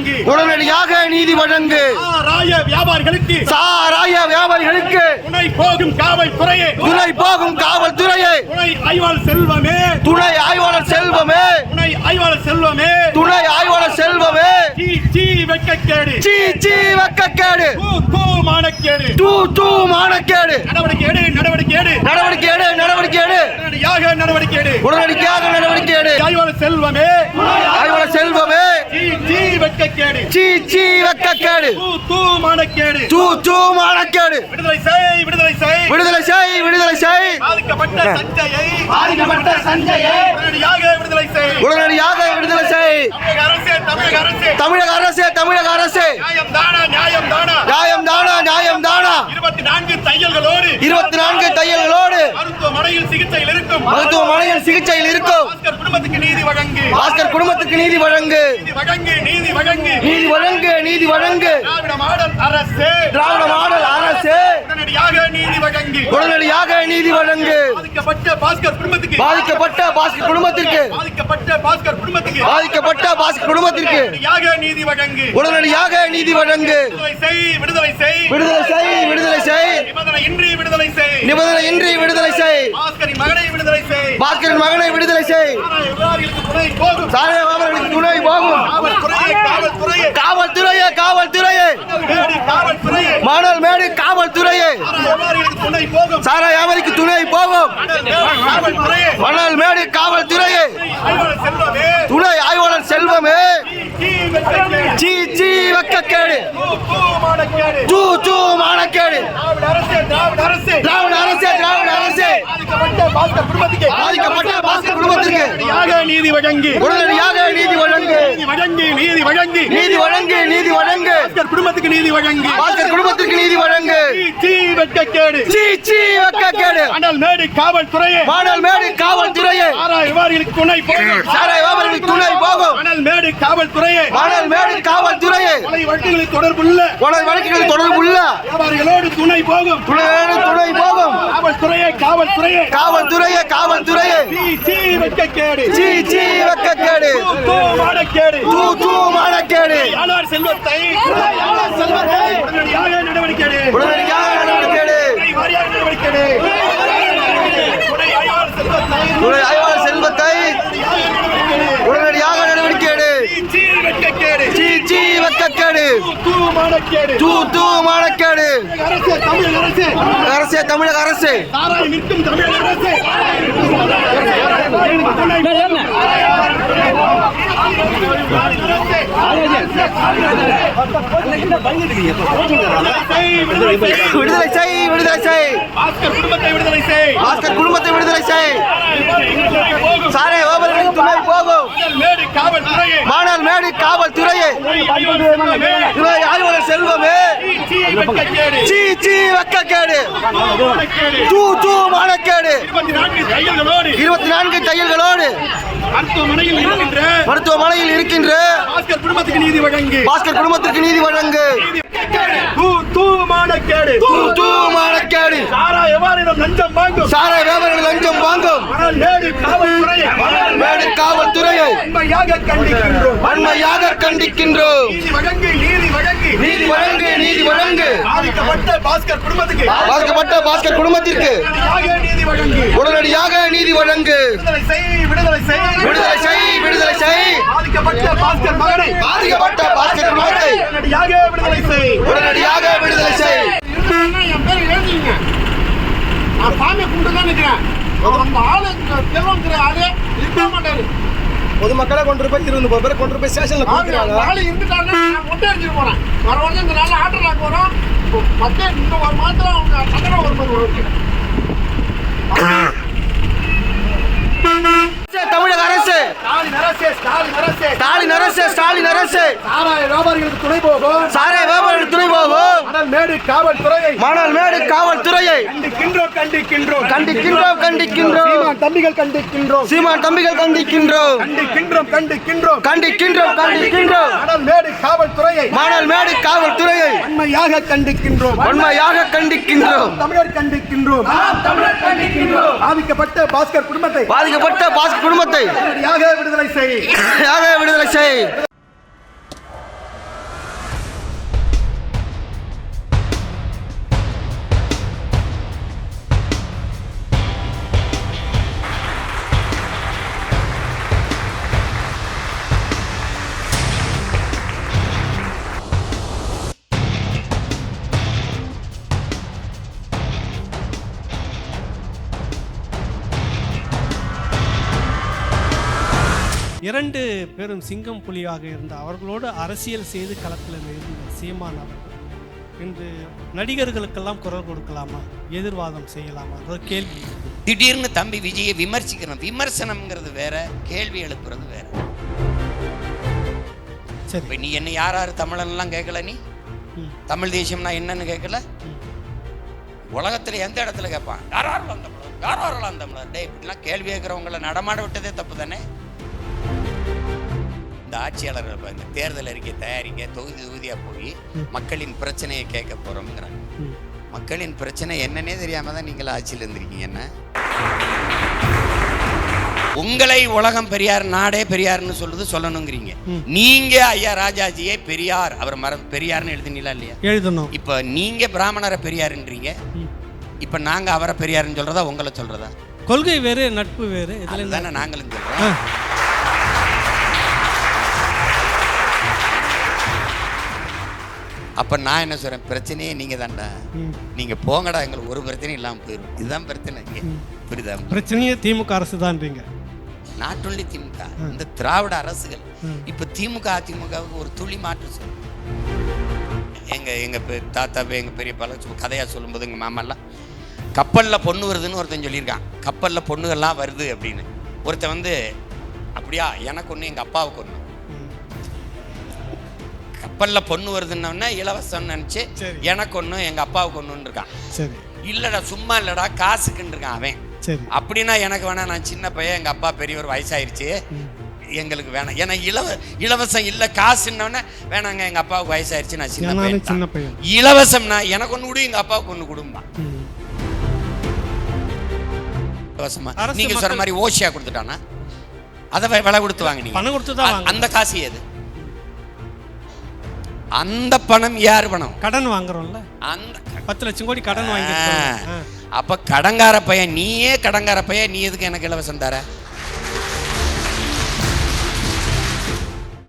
வழங்கு, உடனடியாக நீதி வழங்கு. சாராய வியாபாரிகளுக்கு துணை போகும் காவல்துறையே, துணை போகும் காவல்துறையே, துணை ஆய்வாளர் செல்வமே, துணை ஆய்வாளர் செல்வமே, துணை ஆய்வாளர் செல்வமே, துணை ஆய்வாளர் செல்வமே, சீ வெட்கக்கேடு, சீ வெட்கக்கேடு, தூ மானக்கேடு, தூ மானக்கேடு, நடவடிக்கை எடு, நடவடிக்கை எடு, நடவடிக்கை எடு, நடவடிக்கை எடு, உடனடியாக நடவடிக்கை எடு, உடனடியாக நடவடிக்கை எடு. ஆய்வாளர் செல்வமே, ஆய்வாளர் செல்வமே, சீ வெட்கக்கேடு, சீ வெட்கக்கேடு, தூ மானக்கேடு, தூ மானக்கேடு. விடுதலை செய், விடுதலை செய், விடுதலை செய், விடுதலை செய். பாதிக்கப்பட்ட சஞ்சயை உடனடியாக விடுதலை செய், உடனடியாக விடுதலை செய். தமிழக அரசே, தமிழக அரசே, நியாயம் தானா, நியாயம் தானா, நியாயம் தானா, நியாயம் தானா. 24 தையல்களோடு 24 தையல்களோடு மருத்துவமனையில் சிகிச்சையில் இருக்கும் பாஸ்கர் குடும்பத்துக்கு நீதி வழங்கு, பாஸ்கர் குடும்பத்துக்கு நீதி வழங்கு, நீதி வழங்கு, நீதி வழங்கு. திராவிட மாடல் அரசு உடனடியாக உடனடியாக நீதி வழங்கு. பாதிக்கப்பட்ட பாஸ்கர் குடும்பத்துக்கு உடனடியாக நீதி வழங்கு. விடுதலை செய், விடுதலை செய், நிபந்தனையின்றி விடுதலை செய். பாஸ்கரின் மகனை விடுதலை செய், சாராய வியாபாரிகளுக்கு துணை போகும் காவல்துறையே, மாணவர் மேடு காவல்துறையே, சாராய வியாபாரிக்கு துணை போகும் மணல் மேடு காவல்துறையே, துணை ஆய்வாளர் செல்வமே, சீ வெட்கக்கேடு, தூ மானக்கேடு. திராவிட அரசே, பாதிக்கப்பட்ட பாஸ்கர் குடும்பத்திற்கு நீதி வழங்கு, உடனடியாக நீதி வழங்கு. நீதி வழங்கு. குடும்பத்துக்கு நீதி வழங்கு, பாஸ்கர் குடும்பத்திற்கு நீதி வழங்கு. சீ வெட்கக்கேடு, மணல் மேடு காவல்துறையே, சாராய வியாபாரிகளுக்கு துணை போகும் மணல் மேடு காவல்துறையே, கொலை வழக்குகளில் தொடர்புள்ள வியாபாரிகளோடு துணை போகும் காவல்துறையே, சீ வெட்கக்கேடு, தூ மானக்கேடு. ஆழ்வார் செல்வத்தை உடனடியாக நடவடிக்கை எடு, துணை ஆய்வாளர் செல்வத்தை உடனடியாக நடவடிக்கை எடு. சீ வெட்கக்கேடு, தூ மானக்கேடு. தமிழக அரசே, சாராய் நிற்கும் தமிழக அரசே, விடுதலை செய். பாஸ்கர் குடும்பத்தை விடுதலை செய். சாராய வியாபாரிகளுக்கு துணை போகும் மாணவர் மேடு காவல்துறையே, துணை ஆய்வாளர் செல்வமே, சீ வெட்கக்கேடு, தூ மானக்கேடு. 24 தையல்களோடு மருத்துவமனையில் இருக்கின்ற பாஸ்கர் குடும்பத்துக்கு நீதி வழங்கு, தூ மானக்கேடு, சாராய வியாபாரிடம் லஞ்சம் வாங்கும் மணல் மேடு காவல்துறையை வன்மையாக கண்டிக்கின்றோம். நீதி வழங்கு. பாதிக்கப்பட்ட பாஸ்கர் குடும்பத்துக்கு உடனடியாக நீதி வழங்கு. விடுதலை செய். பாதிக்கப்பட்ட பாஸ்கர் மகனை உடனடியாக விடுதலை செய். என் பேர் எழுதிங்க. நான் சாமியை கும்பிட்டு தான் நிற்கிறேன். அந்த ஆளு செல்வங்கிற ஆளு இருக்க மாட்டாரு. பொதுமக்களை கொண்டு போய் 20 பேரை கொண்டு போய் ஸ்டேஷன்ல கொடுக்குறாங்க. ஆளு இருந்துட்டாங்கன்னா நான் மொட்டை அடிச்சுட்டு போறேன். வர வந்து இந்த நாள் ஆட்டர் லாக் வரும். மொட்டை இன்னும் ஒரு மாத்திரம் அவங்க சக்கரை ஒரு மாதிரி தமிழக அரசு, ஸ்டாலின் அரசு சாராய வியாபாரிகளுக்கு துணை போகும் மணல் மேடு காவல்துறையை கண்டிக்கின்றோம். சீமான் தம்பிகள் கண்டிக்கின்றோம். மணல் மேடு காவல்துறையை வன்மையாக கண்டிக்கின்றோம். தமிழர் கண்டிக்கின்றோம். பாதிக்கப்பட்ட பாஸ்கர் குடும்பத்தை உடனடியாக விடுதலை செய். 2 பேரும் சிங்கம் புலியாக இருந்த அவர்களோடு அரசியல் செய்து களத்தில் இருந்த சீமான் அவர்கள் இன்று நடிகர்களுக்கெல்லாம் குரல் கொடுக்கலாமா, எதிர்வாதம் செய்யலாமா, ஒரு கேள்வி. திடீர்னு தம்பி விஜயை விமர்சிக்கணும். விமர்சனம்ங்கிறது வேற, கேள்வி எழுப்புறது வேற. சரி, நீ என்ன யார் தமிழன்லாம் கேட்கல, நீ தமிழ் தேசியம்னா என்னன்னு கேட்கல. உலகத்துல எந்த இடத்துல கேட்பான் யாரெல்லாம் தமிழர், யாரெல்லாம் தமிழர்? டே, இப்படிலாம் கேள்வி கேட்கிறவங்களை நடமாட விட்டதே தப்பு தானே. இந்த ஆட்சியாளர்கள் இந்த தேர்தல் அறிக்கை தயாரிக்க தொகுதியா போய் மக்களின் பிரச்சனையை கேட்க போறோம்ங்கிறாங்க. மக்களின் பிரச்சனை என்னன்னே தெரியாம தான் நீங்கள் ஆட்சியில் இருந்திருக்கீங்க. என்ன உங்களை உலகம் பெரியார், நாடே பெரியார்னு சொல்லுது, சொல்லணுங்கிறீங்க. நீங்க ஐயா ராஜாஜியே பெரியார், அவர் பெரியார்னு எழுதினீங்களா இல்லையா? எழுதணும். இப்ப நீங்க பிராமணரை பெரியாருன்றீங்க, இப்ப நாங்க அவரை பெரியாருன்னு சொல்றதா உங்களை சொல்றதா? கொள்கை வேறு, நட்பு வேறு, இதுல தானே நாங்களும் சொல்றோம். அப்ப நான் என்ன சொல்றேன், பிரச்சனையே நீங்க தான்டா, நீங்க போங்கடா, எங்களுக்கு ஒரு பிரச்சனையும் இல்லாம போயிடும். இதுதான் பிரச்சனை. புரியுதா? பிரச்சனையே திமுக அரசு தான்றீங்க. நாட் ஒன்லி திமுக, இந்த திராவிட அரசுகள். இப்ப திமுக அதிமுகவுக்கு ஒரு துளி மாற்று சொல்லு. எங்க தாத்தா எங்க பெரிய பல கதையா சொல்லும்போது எங்க மாமெல்லாம் கப்பல்ல பொண்ணு வருதுன்னு ஒருத்தன் சொல்லியிருக்கான். கப்பல்ல பொண்ணுகள்லாம் வருது அப்படின்னு. ஒருத்தன் வந்து அப்படியா, எனக்கு ஒண்ணு எங்க அப்பாவுக்கு ஒண்ணு. கப்பல்ல பொண்ணு வருதுன்னு இலவசம் நினைச்சு எனக்கு ஒண்ணு எங்க அப்பாவுக்கு ஒண்ணுன்னு இருக்கான். சரி, இல்லடா சும்மா இல்லடா காசுக்குன்னு இருக்கான் அவன். சரி, அப்படின்னா எனக்கு வேணா, நான் சின்ன பையன், எங்க அப்பா பெரியவர், வயசாயிருச்சு, எங்களுக்கு வேணாம். ஏன்னா இலவசம் இல்ல, காசுன்னொன்னே வேணாங்க, எங்க அப்பாவுக்கு வயசாயிருச்சு, நான் சின்ன பையன். இலவசம்னா எனக்கு ஒண்ணு கொடு, எங்க அப்பாவுக்கு ஒண்ணு கொடுமா. இலவசமா நீங்க சொல்ற மாதிரி ஓசியா கொடுத்துட்டானா அதை விலை கொடுத்து வாங்கினீங்க, பணம் கொடுத்துதான். அந்த காசு எது? அந்த பணம் யார் பணம்? கடன் வாங்குறோம்ல, அந்த 10 லட்சம் கோடி கடன் வாங்கி. அப்ப கடங்கார பையன், நீயே கடங்கார பையன், நீ எதுக்கு எனக்கு இலவசம் தர?